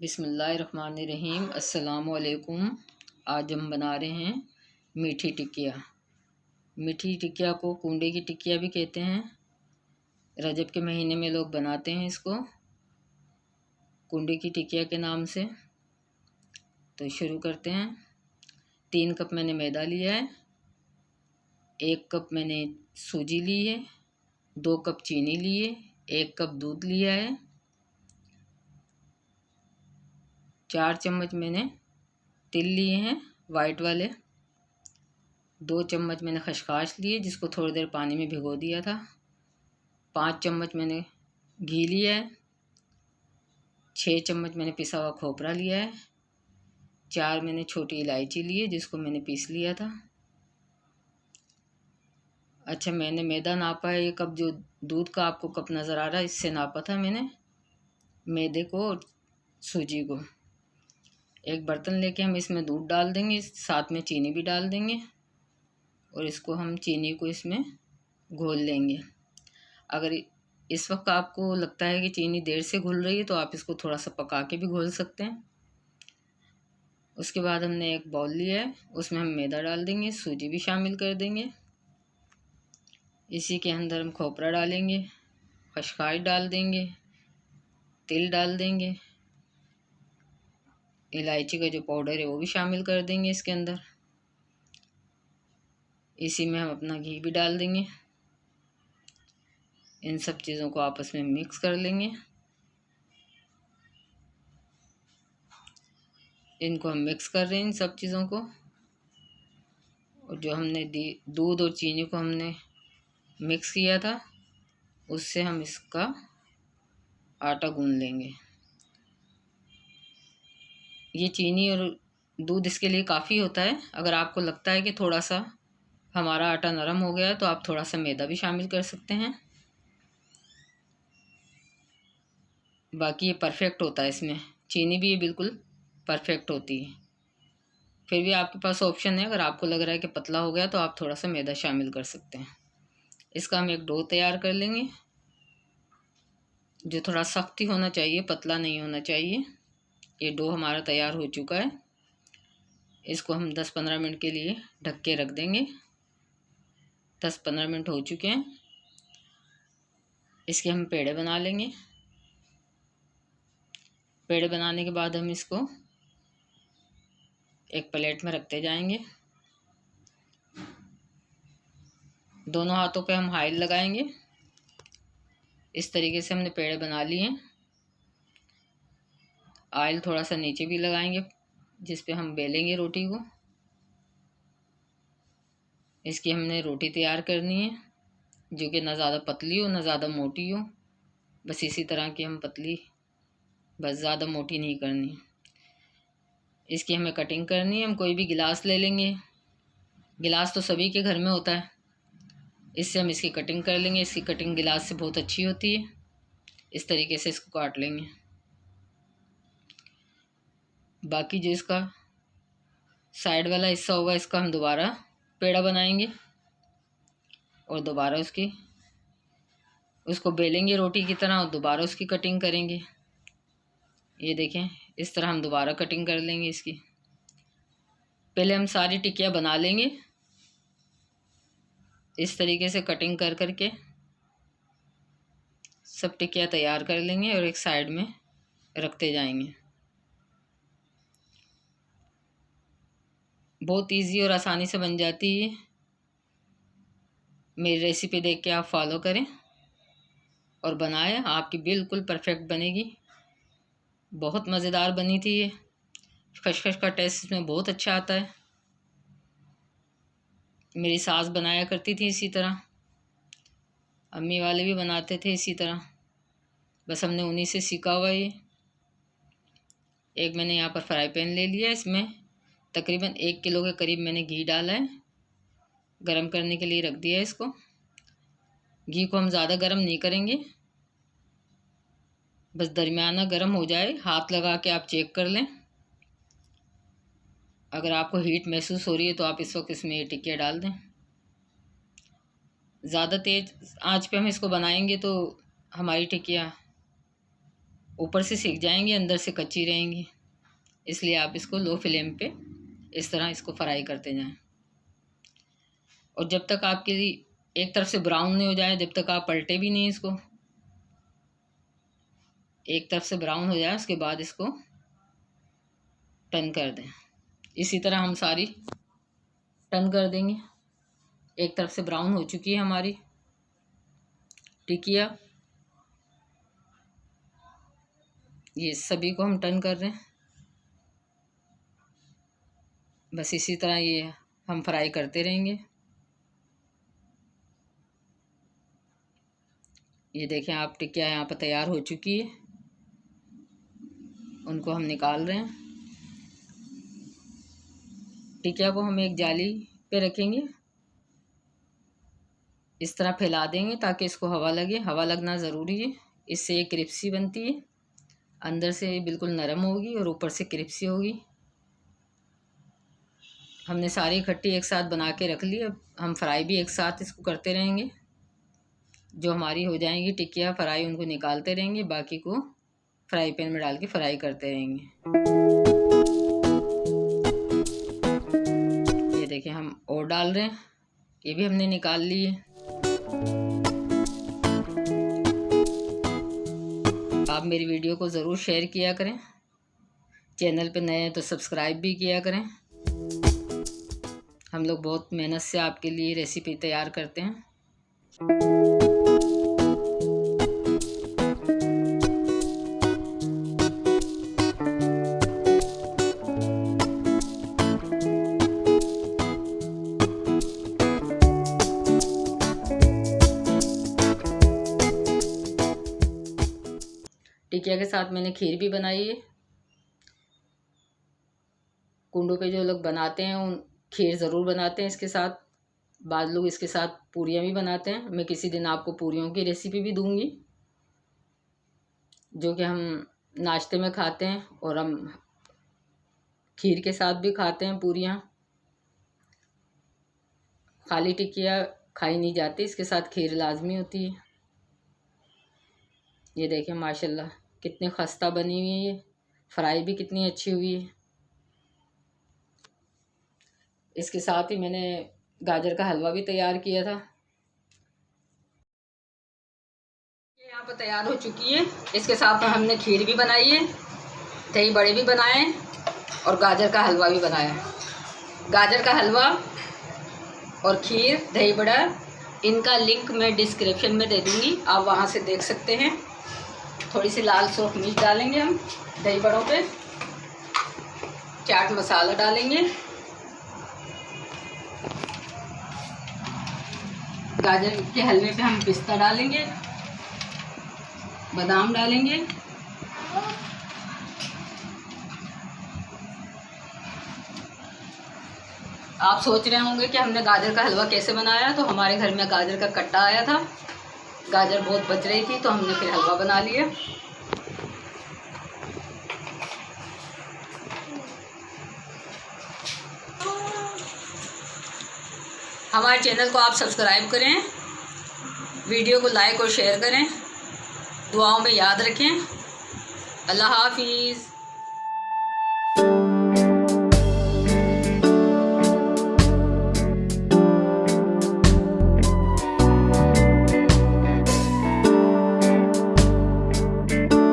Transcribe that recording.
बिस्मिल्लाहिर्रहमानिर्रहीम। अस्सलामुअलैकुम। आज हम बना रहे हैं मीठी टिकिया। मीठी टिकिया को कूंडे की टिकिया भी कहते हैं। रजब के महीने में लोग बनाते हैं इसको कूंडे की टिकिया के नाम से। तो शुरू करते हैं। 3 कप मैंने मैदा लिया है, 1 कप मैंने सूजी ली है, 2 कप चीनी ली है, 1 कप दूध लिया है, 4 चम्मच मैंने तिल लिए हैं वाइट वाले, 2 चम्मच मैंने खसखस लिए जिसको थोड़ी देर पानी में भिगो दिया था, 5 चम्मच मैंने घी लिया है, 6 चम्मच मैंने पिसा हुआ खोपरा लिया है, 4 मैंने छोटी इलायची ली है जिसको मैंने पीस लिया था। अच्छा, मैंने मैदा नापा है 1 कप, जो दूध का आपको कप नज़र आ रहा है इससे नापा था मैंने मैदे को और सूजी को। एक बर्तन लेके हम इसमें दूध डाल देंगे, साथ में चीनी भी डाल देंगे और इसको हम चीनी को इसमें घोल लेंगे। अगर इस वक्त आपको लगता है कि चीनी देर से घुल रही है तो आप इसको थोड़ा सा पका के भी घोल सकते हैं। उसके बाद हमने एक बाउल लिया है, उसमें हम मैदा डाल देंगे, सूजी भी शामिल कर देंगे। इसी के अंदर हम खोपरा डालेंगे, खसखस डाल देंगे, तिल डाल देंगे, इलायची का जो पाउडर है वो भी शामिल कर देंगे इसके अंदर। इसी में हम अपना घी भी डाल देंगे। इन सब चीज़ों को आपस में मिक्स कर लेंगे। इनको हम मिक्स कर रहे हैं इन सब चीज़ों को, और जो हमने दूध और चीनी को हमने मिक्स किया था उससे हम इसका आटा गूंद लेंगे। ये चीनी और दूध इसके लिए काफ़ी होता है। अगर आपको लगता है कि थोड़ा सा हमारा आटा नरम हो गया है तो आप थोड़ा सा मैदा भी शामिल कर सकते हैं। बाकी ये परफेक्ट होता है, इसमें चीनी भी ये बिल्कुल परफेक्ट होती है। फिर भी आपके पास ऑप्शन है, अगर आपको लग रहा है कि पतला हो गया तो आप थोड़ा सा मैदा शामिल कर सकते हैं। इसका हम एक डो तैयार कर लेंगे जो थोड़ा सख्त ही होना चाहिए, पतला नहीं होना चाहिए। ये डो हमारा तैयार हो चुका है। इसको हम 10-15 मिनट के लिए ढक के रख देंगे। 10-15 मिनट हो चुके हैं। इसके हम पेड़े बना लेंगे। पेड़े बनाने के बाद हम इसको एक प्लेट में रखते जाएंगे। दोनों हाथों पे हम ऑयल लगाएंगे। इस तरीके से हमने पेड़े बना लिए। ऑयल थोड़ा सा नीचे भी लगाएंगे जिस पे हम बेलेंगे रोटी को। इसकी हमने रोटी तैयार करनी है जो कि ना ज़्यादा पतली हो ना ज़्यादा मोटी हो, बस इसी तरह की हम पतली, बस ज़्यादा मोटी नहीं करनी। इसकी हमें कटिंग करनी है। हम कोई भी गिलास ले लेंगे, गिलास तो सभी के घर में होता है, इससे हम इसकी कटिंग कर लेंगे। इसकी कटिंग गिलास से बहुत अच्छी होती है। इस तरीके से इसको काट लेंगे। बाकी जो इसका साइड वाला हिस्सा होगा इसका हम दोबारा पेड़ा बनाएंगे और दोबारा उसको बेलेंगे रोटी की तरह और दोबारा उसकी कटिंग करेंगे। ये देखें, इस तरह हम दोबारा कटिंग कर लेंगे इसकी। पहले हम सारी टिकिया बना लेंगे इस तरीके से कटिंग कर करके सब टिकिया तैयार कर लेंगे और एक साइड में रखते जाएंगे। बहुत इजी और आसानी से बन जाती है। मेरी रेसिपी देख के आप फॉलो करें और बनाएं, आपकी बिल्कुल परफेक्ट बनेगी। बहुत मज़ेदार बनी थी ये। खसखस का टेस्ट इसमें बहुत अच्छा आता है। मेरी सास बनाया करती थी इसी तरह, अम्मी वाले भी बनाते थे इसी तरह, बस हमने उन्हीं से सीखा हुआ ये। एक मैंने यहाँ पर फ्राई पैन ले लिया, इसमें तकरीबन 1 किलो के करीब मैंने घी डाला है, गरम करने के लिए रख दिया है इसको। घी को हम ज़्यादा गरम नहीं करेंगे, बस दरमियाना गरम हो जाए। हाथ लगा के आप चेक कर लें। अगर आपको हीट महसूस हो रही है तो आप इस वक्त इसमें ये टिकिया डाल दें। ज़्यादा तेज़ आंच पे हम इसको बनाएंगे तो हमारी टिकिया ऊपर से सिक जाएंगी, अंदर से कच्ची रहेंगी। इसलिए आप इसको लो फ्लेम पे इस तरह इसको फ्राई करते जाएं। और जब तक आपकी एक तरफ से ब्राउन नहीं हो जाए, जब तक आप पलटे भी नहीं इसको। एक तरफ से ब्राउन हो जाए उसके बाद इसको टर्न कर दें। इसी तरह हम सारी टर्न कर देंगे। एक तरफ से ब्राउन हो चुकी है हमारी टिकिया। ये सभी को हम टर्न कर रहे हैं। बस इसी तरह ये हम फ्राई करते रहेंगे। ये देखें आप, टिकिया यहाँ पर तैयार हो चुकी है। उनको हम निकाल रहे हैं। टिकिया को हम एक जाली पे रखेंगे, इस तरह फैला देंगे ताकि इसको हवा लगे। हवा लगना ज़रूरी है, इससे ये क्रिस्पी बनती है। अंदर से बिल्कुल नरम होगी और ऊपर से क्रिस्पी होगी। हमने सारी इकट्ठी एक साथ बना के रख ली। अब हम फ्राई भी एक साथ इसको करते रहेंगे। जो हमारी हो जाएंगी टिकिया फ्राई, उनको निकालते रहेंगे, बाकी को फ्राई पैन में डाल के फ्राई करते रहेंगे। ये देखें हम और डाल रहे हैं, ये भी हमने निकाल ली है। आप मेरी वीडियो को ज़रूर शेयर किया करें। चैनल पे नए हैं तो सब्सक्राइब भी किया करें। हम लोग बहुत मेहनत से आपके लिए रेसिपी तैयार करते हैं। टिकिया के साथ मैंने खीर भी बनाई है। कुंडों पे जो लोग बनाते हैं उन खीर ज़रूर बनाते हैं इसके साथ। बाद लोग इसके साथ पूरियाँ भी बनाते हैं। मैं किसी दिन आपको पूरियों की रेसिपी भी दूंगी, जो कि हम नाश्ते में खाते हैं और हम खीर के साथ भी खाते हैं पूरियाँ। खाली टिकिया खाई नहीं जाती, इसके साथ खीर लाजमी होती है। ये देखें माशाल्लाह कितनी खस्ता बनी हुई है। ये फ्राई भी कितनी अच्छी हुई है। इसके साथ ही मैंने गाजर का हलवा भी तैयार किया था। ये यहाँ पर तैयार हो चुकी है। इसके साथ में हमने खीर भी बनाई है, दही बड़े भी बनाए और गाजर का हलवा भी बनाया। गाजर का हलवा और खीर, दही बड़ा, इनका लिंक मैं डिस्क्रिप्शन में दे दूँगी, आप वहाँ से देख सकते हैं। थोड़ी सी लाल सूरख मिर्च डालेंगे हम दही बड़ों पे, चाट मसाला डालेंगे, गाजर के हलवे पे हम पिस्ता डालेंगे, बादाम डालेंगे, आप सोच रहे होंगे कि हमने गाजर का हलवा कैसे बनाया। तो हमारे घर में गाजर का कट्टा आया था, गाजर बहुत बच रही थी तो हमने फिर हलवा बना लिया। हमारे चैनल को आप सब्सक्राइब करें, वीडियो को लाइक और शेयर करें, दुआओं में याद रखें। अल्लाह हाफिज़।